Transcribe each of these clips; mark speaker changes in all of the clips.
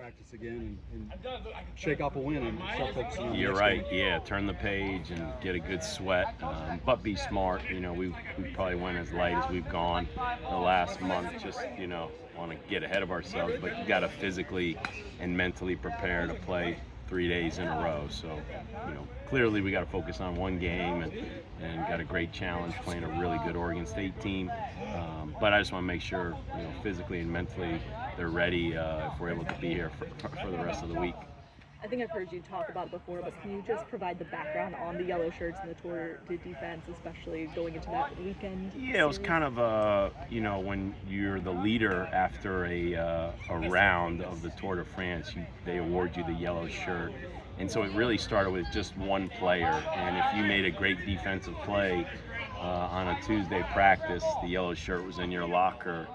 Speaker 1: practice again and shake off a win and start focusing on the
Speaker 2: You're
Speaker 1: next
Speaker 2: right.
Speaker 1: game.
Speaker 2: Yeah, turn the page and get a good sweat, but be smart. We probably went as light as we've gone the last month. Just want to get ahead of ourselves, but you got to physically and mentally prepare to play 3 days in a row. So clearly we got to focus on one game and got a great challenge playing a really good Oregon State team. But I just want to make sure physically and mentally they're ready if we're able to be here for the rest of the week.
Speaker 3: I think I've heard you talk about it before, but can you just provide the background on the yellow shirts and the Tour de Defense, especially going into that weekend?
Speaker 2: Yeah, it was kind of when you're the leader after a round of the Tour de France, they award you the yellow shirt. And so it really started with just one player. And if you made a great defensive play on a Tuesday practice, the yellow shirt was in your locker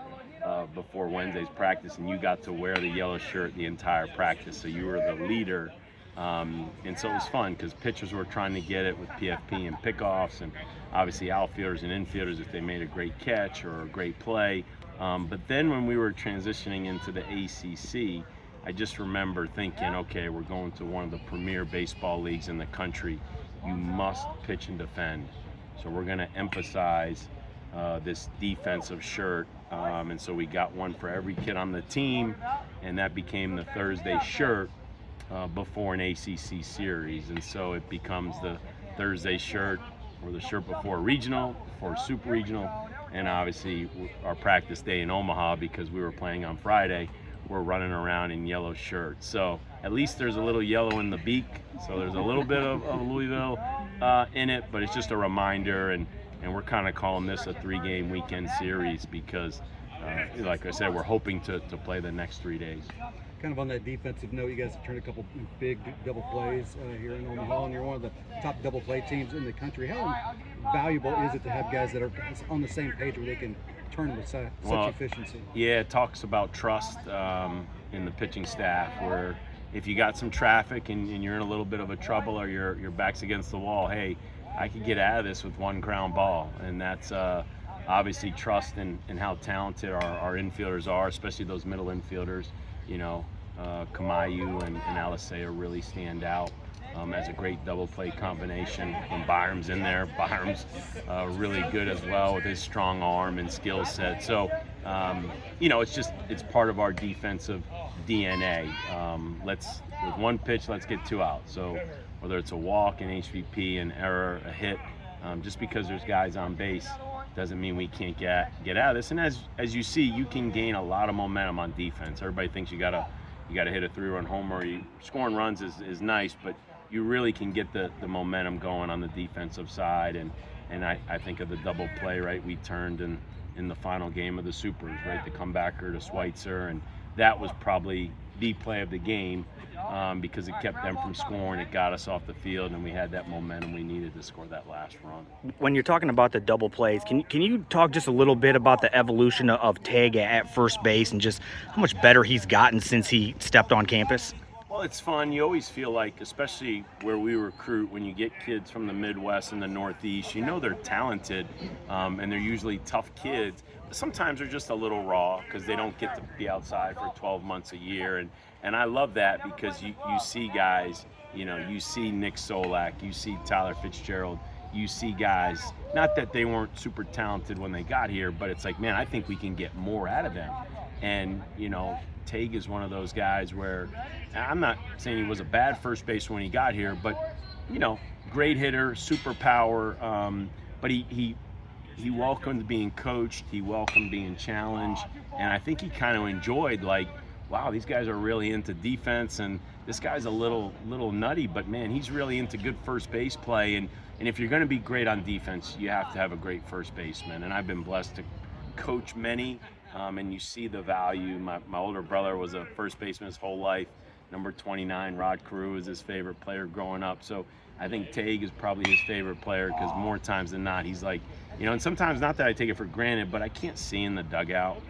Speaker 2: before Wednesday's practice, and you got to wear the yellow shirt the entire practice. So you were the leader. And so it was fun because pitchers were trying to get it with PFP and pickoffs, and obviously outfielders and infielders if they made a great catch or a great play. But then when we were transitioning into the ACC, I just remember thinking, okay, we're going to one of the premier baseball leagues in the country. You must pitch and defend. So we're going to emphasize this defensive shirt. And so we got one for every kid on the team, and that became the Thursday shirt before an ACC series. And so it becomes the Thursday shirt or the shirt before regional, before super regional, and obviously our practice day in Omaha, because we were playing on Friday, we're running around in yellow shirts. So at least there's a little yellow in the beak, so there's a little bit of Louisville in it, but it's just a reminder, and we're kind of calling this a 3-game weekend series because, like I said, we're hoping to play the next 3 days.
Speaker 1: Kind of on that defensive note, you guys have turned a couple big double plays here in Omaha, and you're one of the top double play teams in the country. How valuable is it to have guys that are on the same page where they can turn with such efficiency?
Speaker 2: Yeah, it talks about trust in the pitching staff, where if you got some traffic and you're in a little bit of a trouble or your back's against the wall, hey, I could get out of this with one ground ball. And that's obviously trust in how talented our infielders are, especially those middle infielders. Kamau and Alisea really stand out as a great double play combination. When Byram's in there, Byram's really good as well with his strong arm and skill set. So, it's part of our defensive DNA. With one pitch, let's get 2 out. So whether it's a walk, an HVP, an error, a hit, just because there's guys on base doesn't mean we can't get out of this. And as you see, you can gain a lot of momentum on defense. Everybody thinks you gotta hit a 3-run homer. Scoring runs is nice, but you really can get the momentum going on the defensive side. And I think of the double play, right? We turned in the final game of the Supers, right? The comebacker to Schweitzer, and that was probably the play of the game because it kept them from scoring. It got us off the field, and we had that momentum we needed to score that last run.
Speaker 4: When you're talking about the double plays, can you talk just a little bit about the evolution of Tag at first base and just how much better he's gotten since he stepped on campus?
Speaker 2: Well, it's fun. You always feel like, especially where we recruit, when you get kids from the Midwest and the Northeast, they're talented and they're usually tough kids. But sometimes they're just a little raw because they don't get to be outside for 12 months a year. And I love that because you see guys, you see Nick Solak, you see Tyler Fitzgerald, you see guys, not that they weren't super talented when they got here, but it's like, man, I think we can get more out of them. And, Tague is one of those guys where I'm not saying he was a bad first baseman when he got here, but great hitter, super power. But he welcomed being coached, he welcomed being challenged, and I think he kind of enjoyed wow, these guys are really into defense, and this guy's a little nutty, but man, he's really into good first base play. And if you're going to be great on defense, you have to have a great first baseman. And I've been blessed to coach many. And you see the value. My older brother was a first baseman his whole life. Number 29, Rod Carew, is his favorite player growing up. So I think Tague is probably his favorite player because more times than not, he's like, and sometimes not that I take it for granted, but I can't see in the dugout,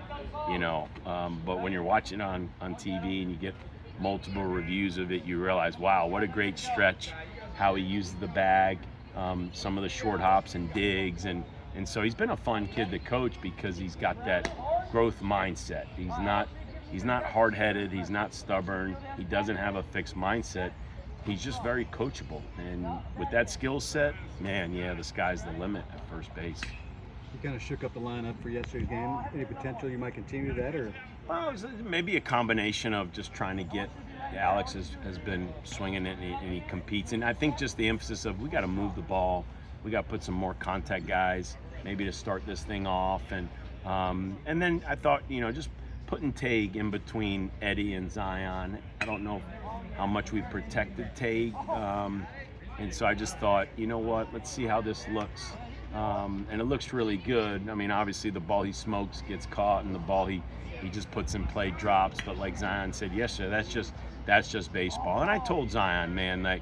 Speaker 2: But when you're watching on TV and you get multiple reviews of it, you realize, wow, what a great stretch, how he uses the bag, some of the short hops and digs. And so he's been a fun kid to coach because he's got that growth mindset. He's not He's not hard-headed. He's not stubborn. He doesn't have a fixed mindset. He's just very coachable. And with that skill set, man, yeah, the sky's the limit at first base.
Speaker 1: You kind of shook up the lineup for yesterday's game. Any potential you might continue that, or?
Speaker 2: Well, it was maybe a combination of just trying to get Alex has been swinging it and he competes. And I think just the emphasis of we got to move the ball. We got to put some more contact guys maybe to start this thing off. And then I thought, just putting Tague in between Eddie and Zion. I don't know how much we protected Tague. And so I just thought, you know what, let's see how this looks. And it looks really good. I mean, obviously the ball he smokes gets caught and the ball he just puts in play drops. But like Zion said yesterday, that's just baseball. And I told Zion, man, like,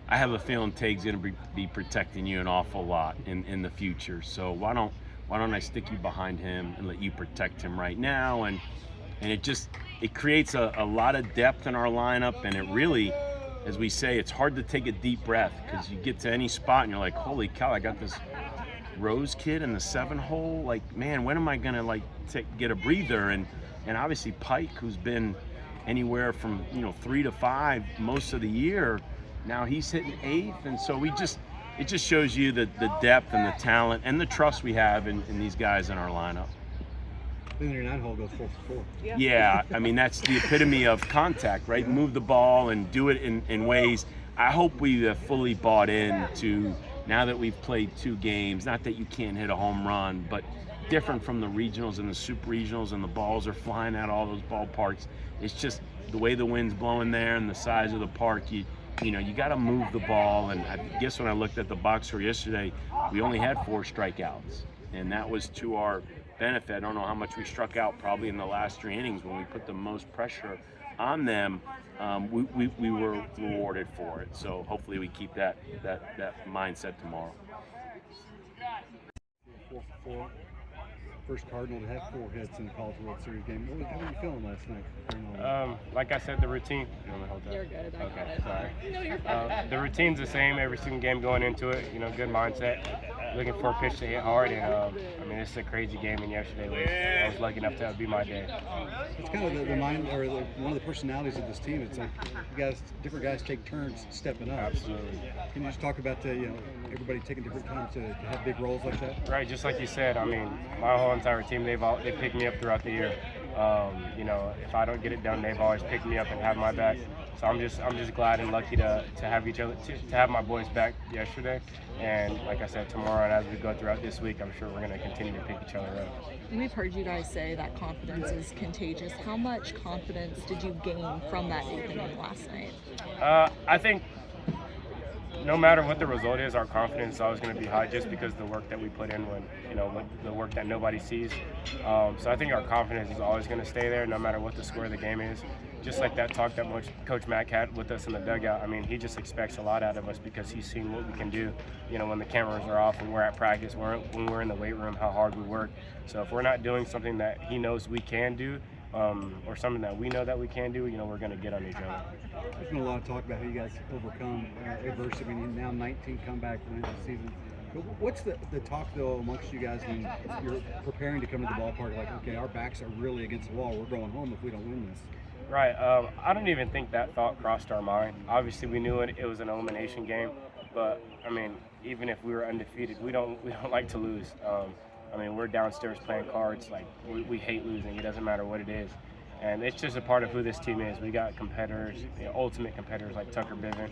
Speaker 2: I have a feeling Tague's going to be protecting you an awful lot in the future. So why don't I stick you behind him and let you protect him right now? And it creates a lot of depth in our lineup. And it really, as we say, it's hard to take a deep breath because you get to any spot and you're like, holy cow, I got this Rose kid in the 7-hole. Like, man, when am I going to get a breather? And obviously Pike, who's been anywhere from 3 to 5 most of the year, now he's hitting 8th. And so it just shows you the depth and the talent and the trust we have in these guys in our lineup.
Speaker 1: Then your 9-hole goes 4-4.
Speaker 2: Yeah, I mean, that's the epitome of contact, right? Move the ball and do it in ways. I hope we have fully bought into, now that we've played 2 games, not that you can't hit a home run, but different from the regionals and the super regionals and the balls are flying out all those ballparks. It's just the way the wind's blowing there and the size of the park, you got to move the ball. And I guess when I looked at the box score yesterday, we only had 4 strikeouts, and that was to our benefit. I don't know how much we struck out, probably in the last 3 innings when we put the most pressure on them. We were rewarded for it. So hopefully we keep that mindset tomorrow.
Speaker 1: 4-4. First Cardinal to have 4 hits in the College World Series game. How were you feeling last night?
Speaker 5: Like I said, the routine.
Speaker 3: You're good. I got
Speaker 5: Okay,
Speaker 3: it.
Speaker 5: sorry.
Speaker 3: No, you're fine.
Speaker 5: The routine's the same every single game going into it. Good mindset. Looking for a pitch to hit hard, and I mean, it's a crazy game. And yesterday I was lucky enough to be my day.
Speaker 1: It's kind of the mind, or one of the personalities of this team. It's like different guys take turns stepping up.
Speaker 5: Absolutely.
Speaker 1: Can you just talk about everybody taking different times to have big roles like that?
Speaker 5: Right, just like you said. I mean, my whole entire team, they pick me up throughout the year. If I don't get it done, they've always picked me up and have my back. So I'm just glad and lucky to have each other, to have my boys back yesterday. And like I said, tomorrow and as we go throughout this week, I'm sure we're going to continue to pick each other up.
Speaker 3: And we've heard you guys say that confidence is contagious. How much confidence did you gain from that 8th inning last night?
Speaker 5: I think no matter what the result is, our confidence is always going to be high just because of the work that we put in when the work that nobody sees. So I think our confidence is always going to stay there no matter what the score of the game is. Just like that talk that Coach Mack had with us in the dugout, I mean, he just expects a lot out of us because he's seen what we can do, when the cameras are off and we're at practice, when we're in the weight room, how hard we work. So if we're not doing something that he knows we can do, or something that we know that we can do, we're going to get on each other.
Speaker 1: There's been a lot of talk about how you guys overcome adversity. I mean, now 19 comeback wins the season. But what's the talk, though, amongst you guys when you're preparing to come to the ballpark? Like, okay, our backs are really against the wall. We're going home if we don't win this.
Speaker 5: Right. I don't even think that thought crossed our mind. Obviously, we knew it was an elimination game. But, I mean, even if we were undefeated, we don't like to lose. I mean, we're downstairs playing cards. Like, we hate losing. It doesn't matter what it is. And it's just a part of who this team is. We got competitors, ultimate competitors like Tucker Biven.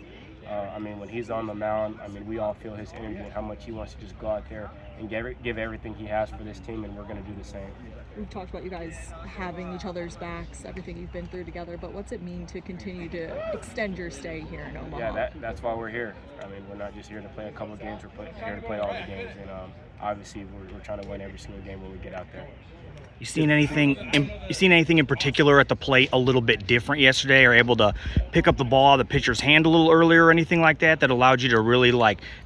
Speaker 5: I mean, when he's on the mound, I mean, we all feel his energy and how much he wants to just go out there and give everything he has for this team, and we're going to do the same.
Speaker 3: We've talked about you guys having each other's backs, everything you've been through together, but what's it mean to continue to extend your stay here in Omaha?
Speaker 5: Yeah, that's why we're here. I mean, we're not just here to play a couple of games, we're here to play all the games, and obviously we're trying to win every single game when we get out there.
Speaker 4: You seen anything in particular at the plate a little bit different yesterday, or able to pick up the ball out of the pitcher's hand a little earlier or anything like that allowed you to really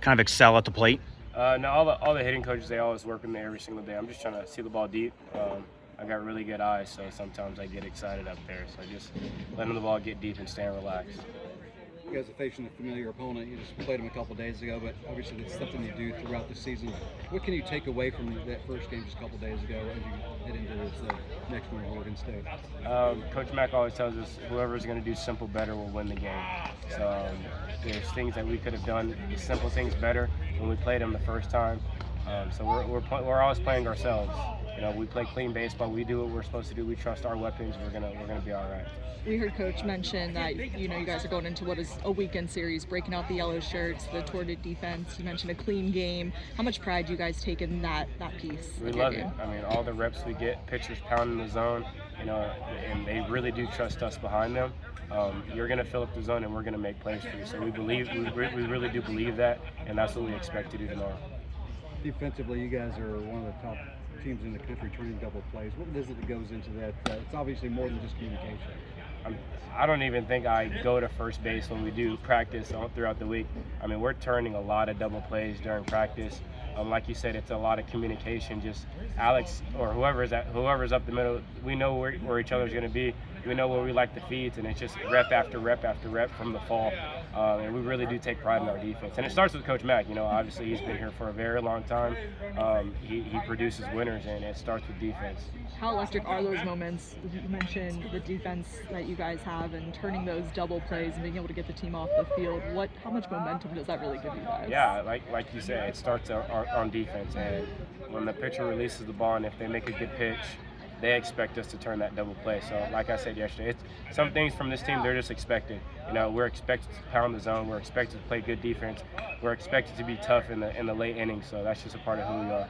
Speaker 4: kind of excel at the plate?
Speaker 5: No, all the hitting coaches, they always work with me every single day. I'm just trying to see the ball deep. I got really good eyes, so sometimes I get excited up there. So just letting the ball get deep and staying relaxed.
Speaker 1: You guys are facing a familiar opponent. You just played them a couple days ago, but obviously that's something you do throughout the season. What can you take away from that first game just a couple days ago as you head into this next one with Oregon State?
Speaker 5: Coach Mack always tells us whoever's going to do simple better will win the game. So there's things that we could have done, the simple things better when we played them the first time. So we're always playing ourselves. You know, we play clean baseball. We do what we're supposed to do. We trust our weapons. We're gonna be all right.
Speaker 3: We heard Coach mention that you guys are going into what is a weekend series, breaking out the yellow shirts, the torted defense. You mentioned a clean game. How much pride do you guys take in that piece?
Speaker 5: We love it. I mean, all the reps we get, pitchers pounding the zone, and they really do trust us behind them. You're going to fill up the zone, and we're going to make plays for you. So we really do believe that, and that's what we expect to do tomorrow.
Speaker 1: Defensively, you guys are one of the top teams in the country turning double plays. What is it that goes into that? It's obviously more than just communication.
Speaker 5: I don't even think I go to first base when we do practice throughout the week. I mean, we're turning a lot of double plays during practice. Like you said, it's a lot of communication. Just Alex or whoever's up the middle, we know where each other's going to be. We know where we like the feeds, and it's just rep after rep after rep from the fall. And we really do take pride in our defense. And it starts with Coach Mack. Obviously he's been here for a very long time. He produces winners, and it starts with defense.
Speaker 3: How electric are those moments? You mentioned the defense that you guys have and turning those double plays and being able to get the team off the field. How much momentum does that really give you guys?
Speaker 5: Yeah, like you said, it starts on defense. And when the pitcher releases the ball, and if they make a good pitch, they expect us to turn that double play. So like I said yesterday, some things from this team, they're just expected. We're expected to pound the zone. We're expected to play good defense. We're expected to be tough in the late innings. So that's just a part of who we are.